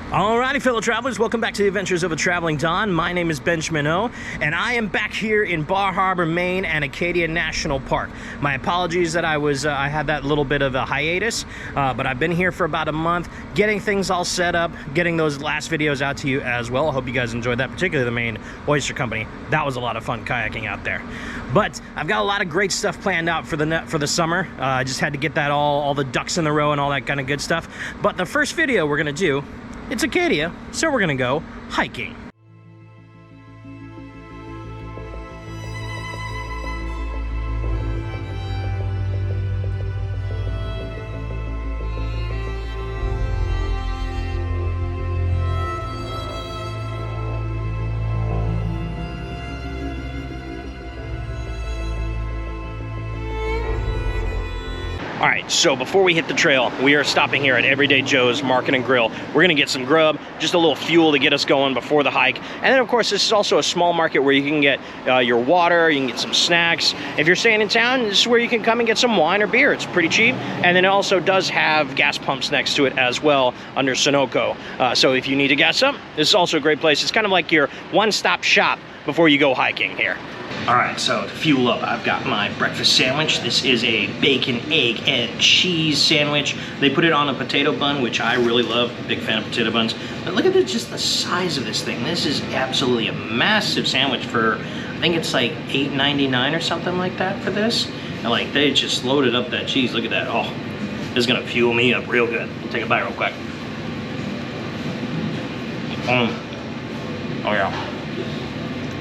Alrighty, fellow travelers, welcome back to the Adventures of a Traveling Don. My name is Benjamin O, and I am back here in Bar Harbor, Maine, and Acadia National Park. My apologies that I had that little bit of a hiatus, but I've been here for about a month, getting things all set up, getting those last videos out to you as well. I hope you guys enjoyed that, particularly the Maine Oyster Company. That was a lot of fun kayaking out there. But I've got a lot of great stuff planned out for the summer. I just had to get that all the ducks in the row and all that kind of good stuff. But the first video we're gonna do, it's Acadia, so we're gonna go hiking. All right, so before we hit the trail, we are stopping here at Everyday Joe's Market and Grill. We're gonna get some grub, just a little fuel to get us going before the hike. And then of course, this is also a small market where you can get your water, you can get some snacks. If you're staying in town, this is where you can come and get some wine or beer. It's pretty cheap. And then it also does have gas pumps next to it as well under Sunoco. So if you need to gas up, this is also a great place. It's kind of like your one-stop shop before you go hiking here. All right, so to fuel up, I've got my breakfast sandwich. This is a bacon, egg, and cheese sandwich. They put it on a potato bun, which I really love. Big fan of potato buns. But look at just the size of this thing. This is absolutely a massive sandwich for, I think it's like $8.99 or something like that for this. And like, they just loaded up that cheese. Look at that. Oh, this is gonna fuel me up real good. Take a bite real quick. Oh yeah,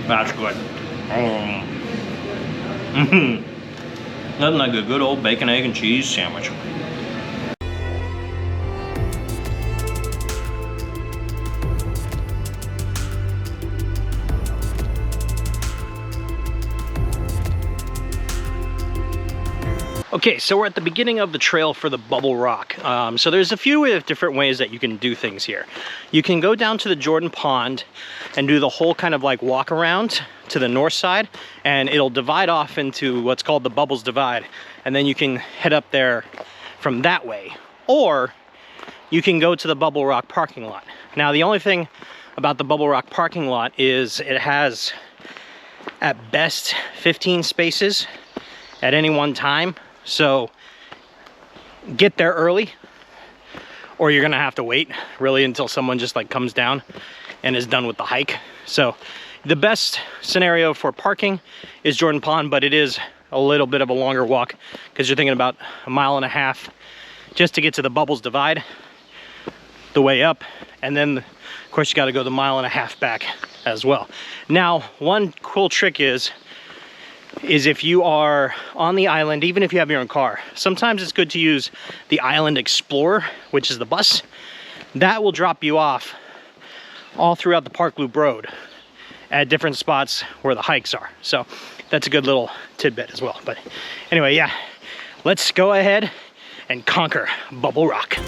that's good. Nothing like a good old bacon, egg, and cheese sandwich. Okay, so we're at the beginning of the trail for the Bubble Rock. So there's a few different ways that you can do things here. You can go down to the Jordan Pond and do the whole kind of like walk around to the north side, and it'll divide off into what's called the Bubbles Divide. And then you can head up there from that way. Or you can go to the Bubble Rock parking lot. Now, the only thing about the Bubble Rock parking lot is it has at best 15 spaces at any one time. So get there early, or you're gonna have to wait really until someone just like comes down and is done with the hike. So the best scenario for parking is Jordan Pond, but it is a little bit of a longer walk because you're thinking about 1.5 miles just to get to the Bubbles Divide, the way up, and then of course you got to go the 1.5 miles back as well. Now, one cool trick is if you are on the island, even if you have your own car, sometimes it's good to use the Island Explorer, which is the bus. That will drop you off all throughout the Park Loop Road at different spots where the hikes are. So that's a good little tidbit as well. But anyway, yeah, let's go ahead and conquer Bubble Rock.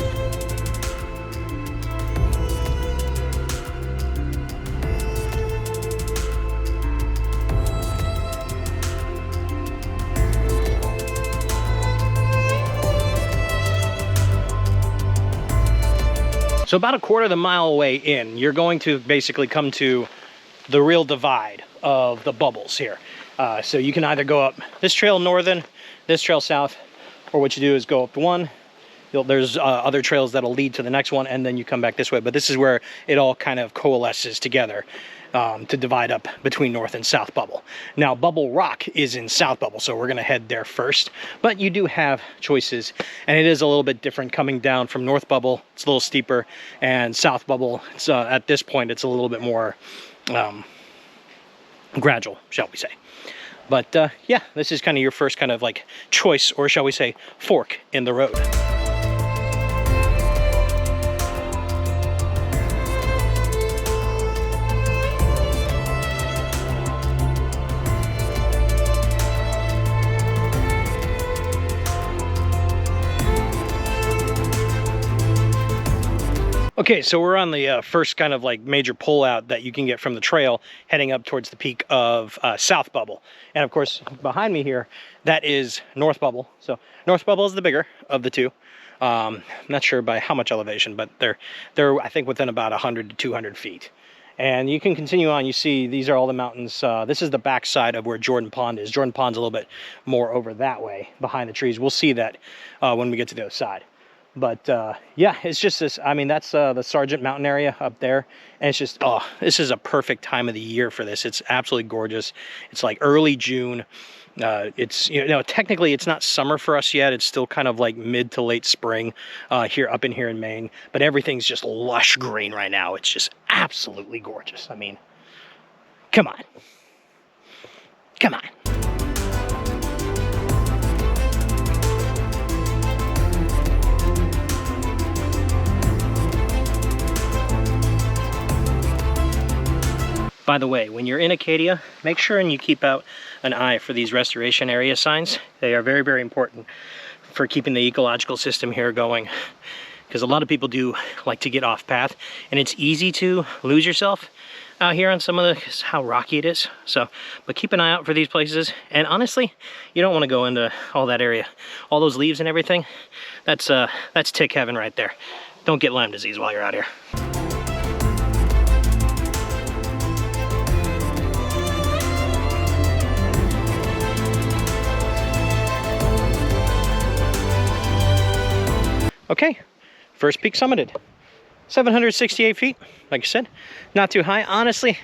So about 1/4 mile away in, you're going to basically come to the real divide of the bubbles here. So you can either go up this trail northern, this trail south, or what you do is go up one. There's other trails that'll lead to the next one, and then you come back this way. But this is where it all kind of coalesces together to divide up between North and South Bubble. Now, Bubble Rock is in South Bubble, so we're gonna head there first. But you do have choices, and it is a little bit different coming down from North Bubble. It's a little steeper, and South Bubble, it's, at this point, it's a little bit more gradual, shall we say. But yeah, this is kind of your first kind of like choice, or shall we say, fork in the road. Okay, so we're on the first kind of like major pullout that you can get from the trail heading up towards the peak of South Bubble. And of course, behind me here, that is North Bubble. So North Bubble is the bigger of the two. I'm not sure by how much elevation, but they're I think within about 100 to 200 feet. And you can continue on. You see these are all the mountains. This is the backside of where Jordan Pond is. Jordan Pond's a little bit more over that way behind the trees. We'll see that when we get to the other side. But yeah, it's just this. I mean, that's the Sargent Mountain area up there. And it's just, oh, this is a perfect time of the year for this. It's absolutely gorgeous. It's like early June. It's, you know, technically it's not summer for us yet. It's still kind of like mid to late spring here in Maine, but everything's just lush green right now. It's just absolutely gorgeous. I mean, come on. Come on. By the way, when you're in Acadia, make sure and you keep out an eye for these restoration area signs. They are very, very important for keeping the ecological system here going, because a lot of people do like to get off path, and it's easy to lose yourself out here on some of the, how rocky it is. So, but keep an eye out for these places. And honestly, you don't want to go into all that area, all those leaves and everything. That's tick heaven right there. Don't get Lyme disease while you're out here. Okay, first peak summited. 768 feet, like I said, not too high. Honestly,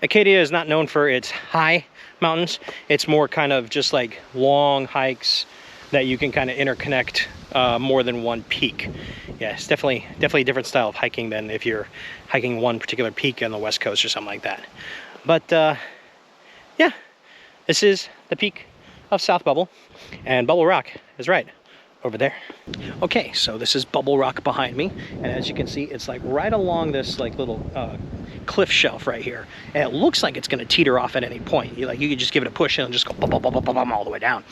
Acadia is not known for its high mountains. It's more kind of just like long hikes that you can kind of interconnect more than one peak. Yeah, it's definitely a different style of hiking than if you're hiking one particular peak on the West Coast or something like that. But yeah, this is the peak of South Bubble, and Bubble Rock is right over there. Okay, so this is Bubble Rock behind me, and as you can see, it's like right along this like little cliff shelf right here, and it looks like it's going to teeter off at any point. You could just give it a push and it'll just go bum, bum, bum, bum, bum, all the way down,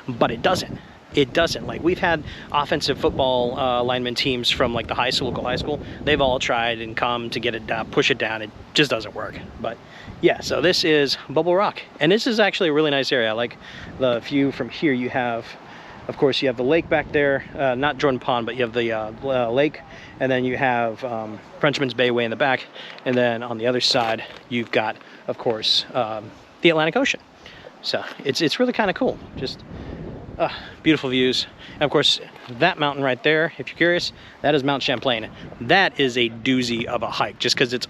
but it doesn't. It doesn't. Like, we've had offensive football lineman teams from like the local high school. They've all tried and come to get it down, push it down. It just doesn't work. But yeah, so this is Bubble Rock, and this is actually a really nice area. I like the view from here. You have, of course, you have the lake back there, not Jordan Pond, but you have the lake, and then you have Frenchman's Bay way in the back, and then on the other side, you've got, of course, the Atlantic Ocean. So it's really kind of cool. Just beautiful views. And of course, that mountain right there, if you're curious, that is Mount Champlain. That is a doozy of a hike, just because it's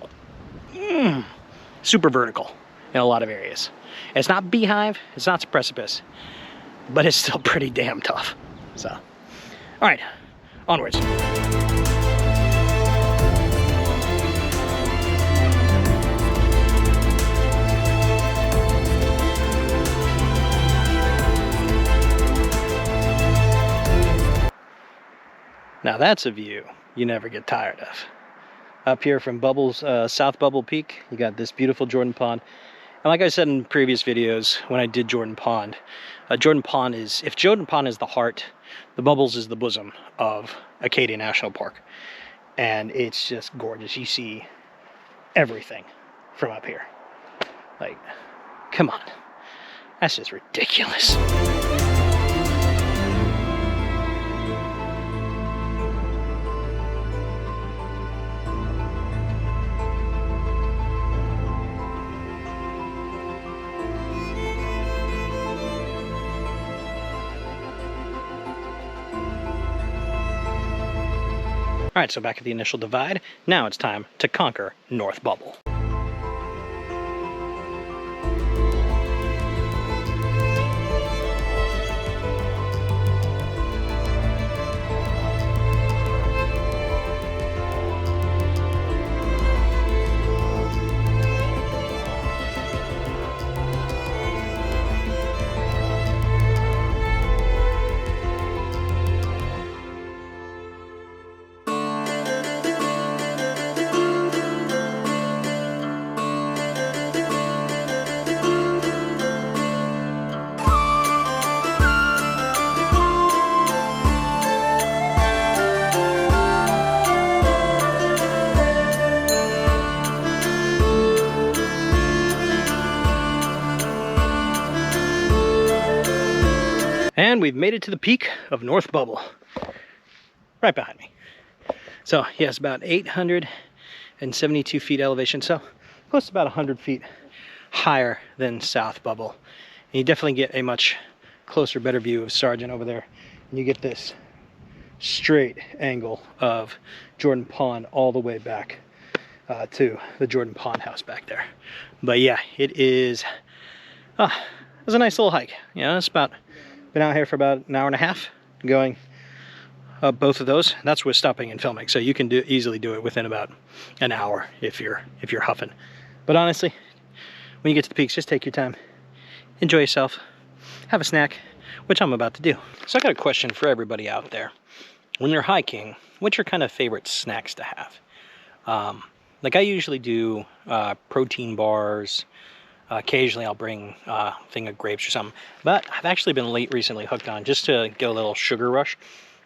super vertical in a lot of areas. It's not beehive, it's not precipice, but it's still pretty damn tough. So, all right, onwards. Now that's a view you never get tired of. Up here from Bubbles, South Bubble Peak, you got this beautiful Jordan Pond. And like I said in previous videos, when I did Jordan Pond is, if Jordan Pond is the heart, the Bubbles is the bosom of Acadia National Park. And it's just gorgeous. You see everything from up here. Like, come on. That's just ridiculous. All right, so back at the initial divide, now it's time to conquer North Bubble. And we've made it to the peak of North Bubble. right behind me. So yes, about 872 feet elevation, so close to about 100 feet higher than South Bubble. And you definitely get a much closer, better view of Sargent over there. And you get this straight angle of Jordan Pond all the way back to the Jordan Pond house back there. But yeah, it is, it was a nice little hike. You know, it's about, been out here for about an hour and a half going up both of those. That's with stopping and filming, so you can easily do it within about an hour if you're huffing. But honestly, when you get to the peaks, just take your time, enjoy yourself, have a snack, which I'm about to do. So I got a question for everybody out there. When you're hiking, what's your kind of favorite snacks to have? Like I usually do protein bars. Occasionally I'll bring a thing of grapes or something. But I've actually been recently hooked on just to get a little sugar rush.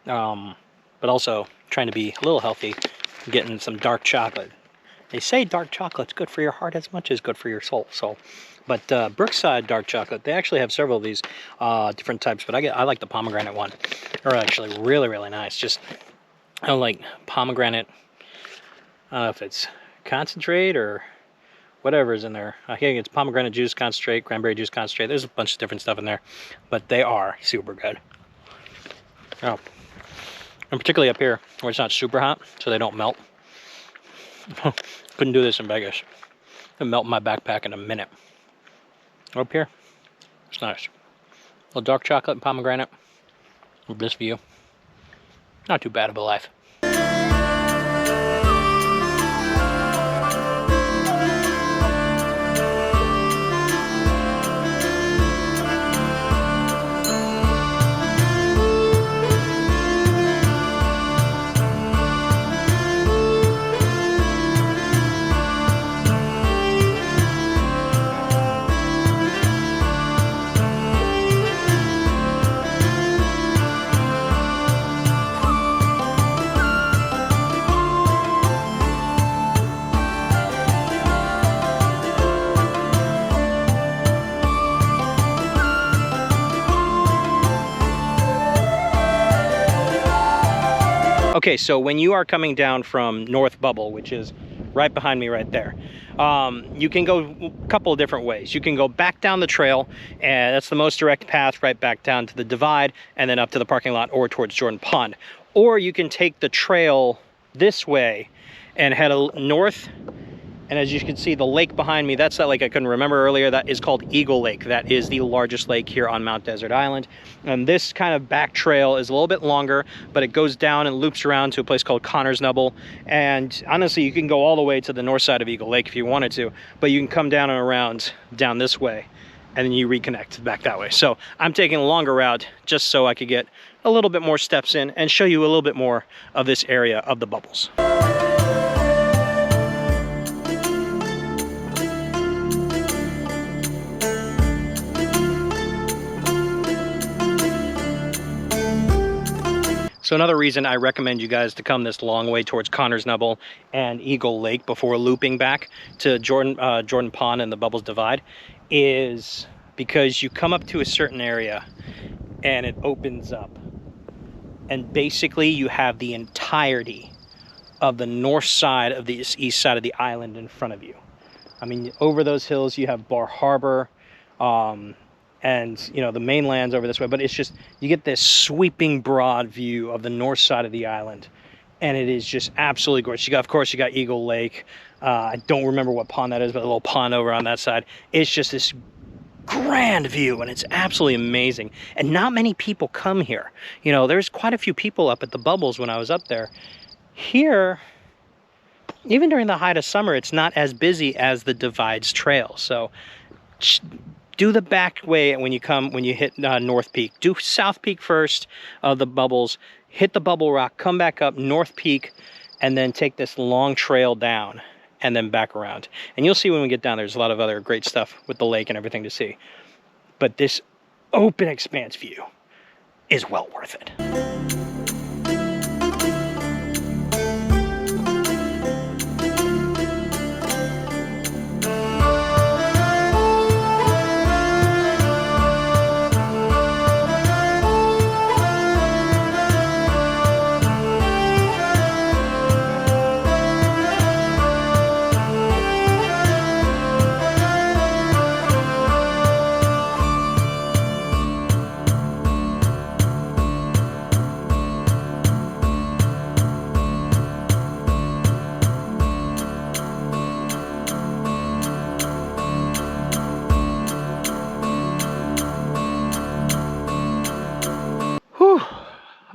But also trying to be a little healthy, getting some dark chocolate. They say dark chocolate's good for your heart as much as good for your soul. So, but Brookside dark chocolate, they actually have several of these different types, but I like the pomegranate one. They're actually really, really nice. Just, I don't like pomegranate. I don't know if it's concentrate or whatever is in there. I think it's pomegranate juice concentrate, cranberry juice concentrate. There's a bunch of different stuff in there, but they are super good. Oh, and particularly up here where it's not super hot, so they don't melt. Couldn't do this in Vegas. It'd melt in my backpack in a minute. Up here, it's nice. A little dark chocolate and pomegranate with this view. Not too bad of a life. Okay, so when you are coming down from North Bubble, which is right behind me right there, you can go a couple of different ways. You can go back down the trail, and that's the most direct path right back down to the divide and then up to the parking lot or towards Jordan Pond. Or you can take the trail this way and head north. And as you can see, the lake behind me, that's that lake I couldn't remember earlier. That is called Eagle Lake. That is the largest lake here on Mount Desert Island. And this kind of back trail is a little bit longer, but it goes down and loops around to a place called Connor's Nubble. And honestly, you can go all the way to the north side of Eagle Lake if you wanted to, but you can come down and around down this way, and then you reconnect back that way. So I'm taking a longer route just so I could get a little bit more steps in and show you a little bit more of this area of the bubbles. So another reason I recommend you guys to come this long way towards Connor's Nubble and Eagle Lake before looping back to Jordan Pond and the Bubbles Divide is because you come up to a certain area and it opens up. And basically you have the entirety of the north side of the east side of the island in front of you. I mean, over those hills you have Bar Harbor, and you know, the mainland's over this way, but it's just, you get this sweeping broad view of the north side of the island, and it is just absolutely gorgeous. You got, of course, you got Eagle Lake. I don't remember what pond that is, but a little pond over on that side. It's just this grand view, and it's absolutely amazing. And not many people come here. You know, there's quite a few people up at the Bubbles when I was up there. Here, even during the height of summer, it's not as busy as the Divides Trail. So do the back way when you hit North Peak. Do South Peak first of the Bubbles, hit the Bubble Rock, come back up North Peak, and then take this long trail down and then back around. And you'll see when we get down, there's a lot of other great stuff with the lake and everything to see. But this open expanse view is well worth it.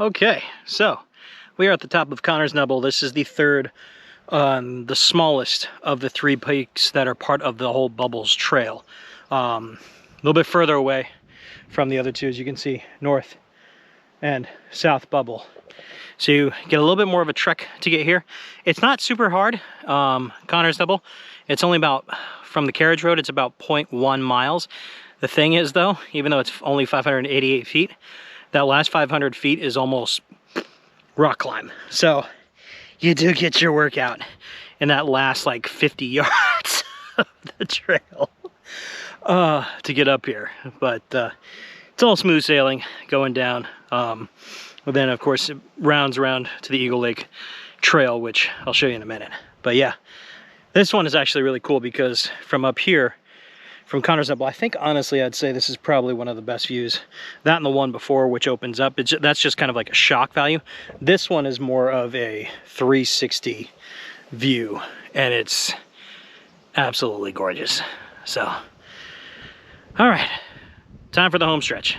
Okay, so we are at the top of Connor's Nubble. This is the third, the smallest of the 3 peaks that are part of the whole Bubbles Trail. A little bit further away from the other two, as you can see, North and South Bubble. So you get a little bit more of a trek to get here. It's not super hard, Connor's Nubble. It's only about, from the carriage road, it's about 0.1 miles. The thing is though, even though it's only 588 feet, that last 500 feet is almost rock climb. So you do get your workout in that last like 50 yards of the trail to get up here. But it's all smooth sailing going down. But then of course it rounds around to the Eagle Lake Trail, which I'll show you in a minute. But yeah, this one is actually really cool because from up here, from Connor's Nubble, I think honestly I'd say this is probably one of the best views. That and the one before, which opens up, that's just kind of like a shock value. This one is more of a 360 view, and it's absolutely gorgeous. So, all right, time for the home stretch.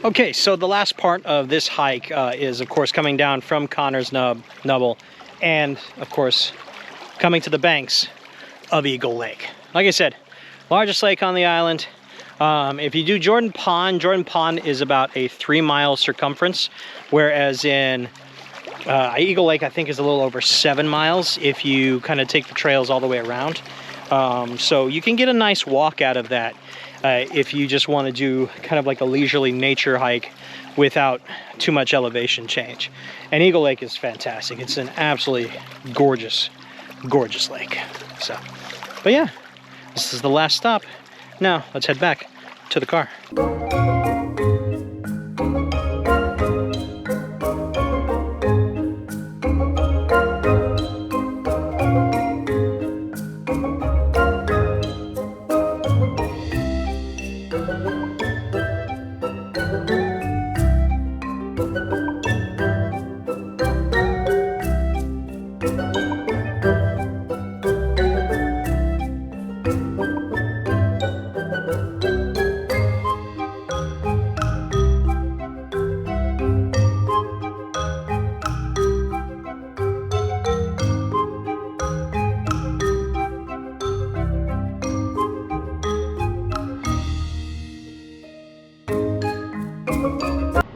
Okay, so the last part of this hike is, of course, coming down from Connor's Nubble and, of course, coming to the banks of Eagle Lake. Like I said, largest lake on the island. If you do Jordan Pond is about a 3-mile circumference, whereas in Eagle Lake, I think, is a little over 7 miles if you kind of take the trails all the way around. So you can get a nice walk out of that. If you just want to do kind of like a leisurely nature hike without too much elevation change. And Eagle Lake is fantastic. It's an absolutely gorgeous, gorgeous lake. So, but yeah, this is the last stop. Now let's head back to the car.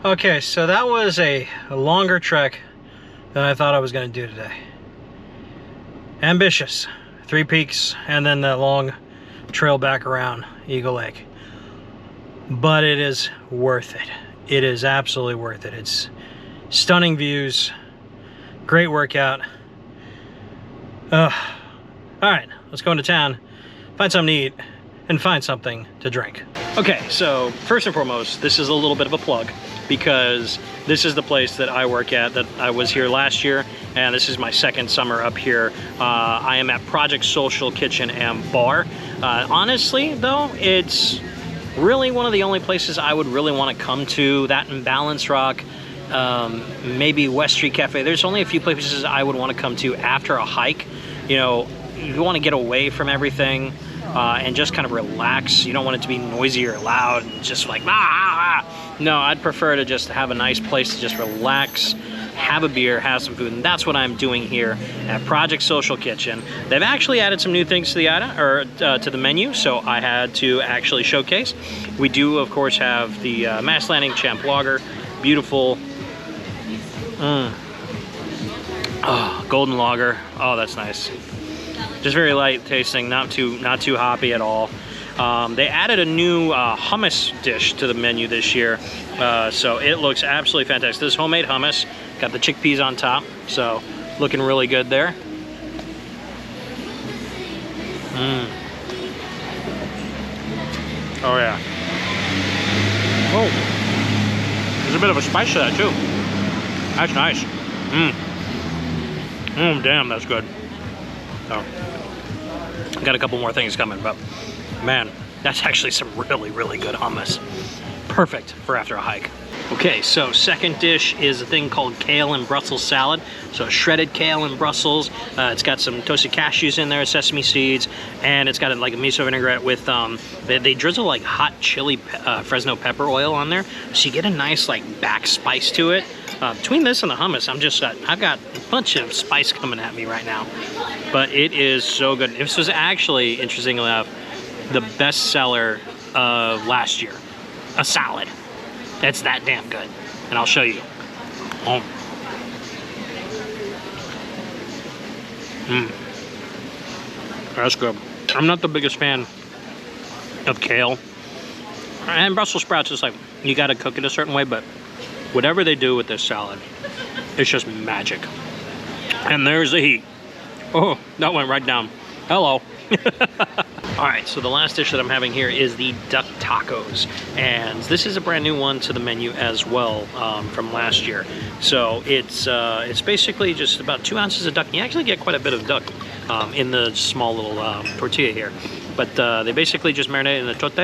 Okay, so that was a longer trek than I thought I was going to do today. Ambitious. 3 peaks and then that long trail back around Eagle Lake. But it is worth it. It is absolutely worth it. It's stunning views, great workout. All right, let's go into town, find something to eat, and find something to drink. Okay, so first and foremost, this is a little bit of a plug because this is the place that I work at, that I was here last year, and this is my 2nd summer up here. I am at Project Social Kitchen and Bar. Honestly, though, it's really one of the only places I would really want to come to. That and Balance Rock, maybe West Street Cafe. There's only a few places I would want to come to after a hike. You know, you want to get away from everything. And just kind of relax. You don't want it to be noisy or loud and just like, No, I'd prefer to just have a nice place to just relax, have a beer, have some food, and that's what I'm doing here at Project Social Kitchen. They've actually added some new things to the item, or to the menu, so I had to actually showcase. We do, of course, have the Mass Landing Champ Lager, beautiful, golden lager. Oh, that's nice. Just very light tasting, not too hoppy at all. They added a new hummus dish to the menu this year, so it looks absolutely fantastic. This is homemade hummus, got the chickpeas on top, so looking really good there. Oh yeah. Oh, there's a bit of a spice to that too. That's nice. Damn, that's good. So, got a couple more things coming, but man, that's actually some really, really good hummus. Perfect for after a hike. Okay, so second dish is a thing called kale and Brussels salad. So shredded kale and Brussels. It's got some toasted cashews in there, sesame seeds, and it's got like a miso vinaigrette with, they drizzle like hot chili Fresno pepper oil on there. So you get a nice like back spice to it. Between this and the hummus, I've got a bunch of spice coming at me right now. But it is so good. This was actually, interestingly enough, the best seller of last year. A salad. It's that damn good. And I'll show you. Oh. That's good. I'm not the biggest fan of kale. And Brussels sprouts is like, you gotta cook it a certain way, but whatever they do with this salad, it's just magic. And there's the heat. Oh, that went right down. Hello. All right, so the last dish that I'm having here is the duck tacos. And this is a brand new one to the menu as well from last year. So it's basically just about 2 ounces of duck. You actually get quite a bit of duck in the small little tortilla here. But they basically just marinate in a tote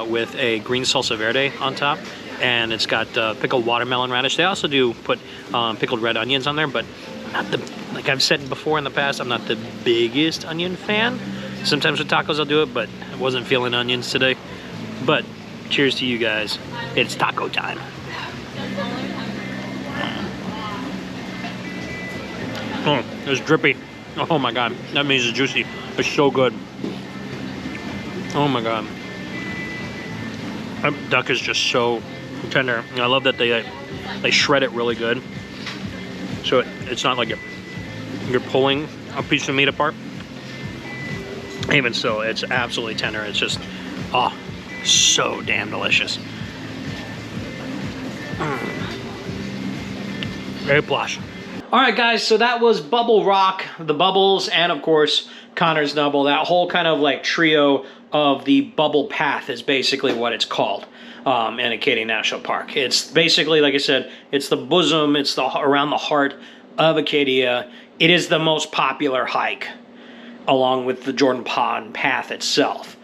with a green salsa verde on top. And it's got pickled watermelon radish. They also do put pickled red onions on there, but not the, like I've said before in the past, I'm not the biggest onion fan. Sometimes with tacos I'll do it, but I wasn't feeling onions today. But cheers to you guys. It's taco time. Oh, it's drippy. Oh my God, that means it's juicy. It's so good. Oh my God. That duck is just so tender. And I love that they shred it really good. So it's not like you're pulling a piece of meat apart. Even so, it's absolutely tender. It's just, oh, so damn delicious. Very plush. All right, guys, so that was Bubble Rock, the bubbles, and of course, Connor's Nubble. That whole kind of like trio of the bubble path is basically what it's called in Acadia National Park. It's basically, like I said, it's the bosom, it's around the heart of Acadia. It is the most popular hike, along with the Jordan Pond path itself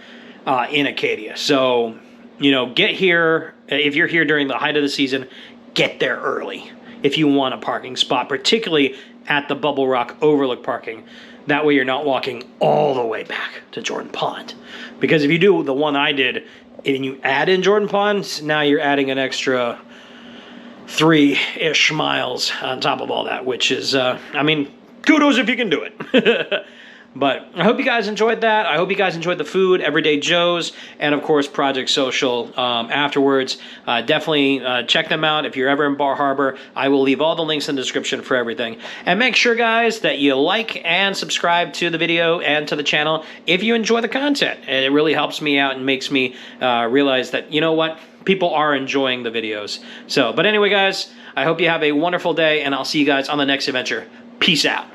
in Acadia. So, you know, get here. If you're here during the height of the season, get there early if you want a parking spot, particularly at the Bubble Rock Overlook parking. That way you're not walking all the way back to Jordan Pond. Because if you do the one I did, and you add in Jordan Pond, now you're adding an extra 3-ish miles on top of all that, which is, I mean, kudos if you can do it. But I hope you guys enjoyed that. I hope you guys enjoyed the food, Everyday Joe's, and of course Project Social afterwards. Definitely check them out if you're ever in Bar Harbor. I will leave all the links in the description for everything. And make sure, guys, that you like and subscribe to the video and to the channel if you enjoy the content. And it really helps me out and makes me realize that, you know what, people are enjoying the videos. So, but anyway, guys, I hope you have a wonderful day, and I'll see you guys on the next adventure. Peace out.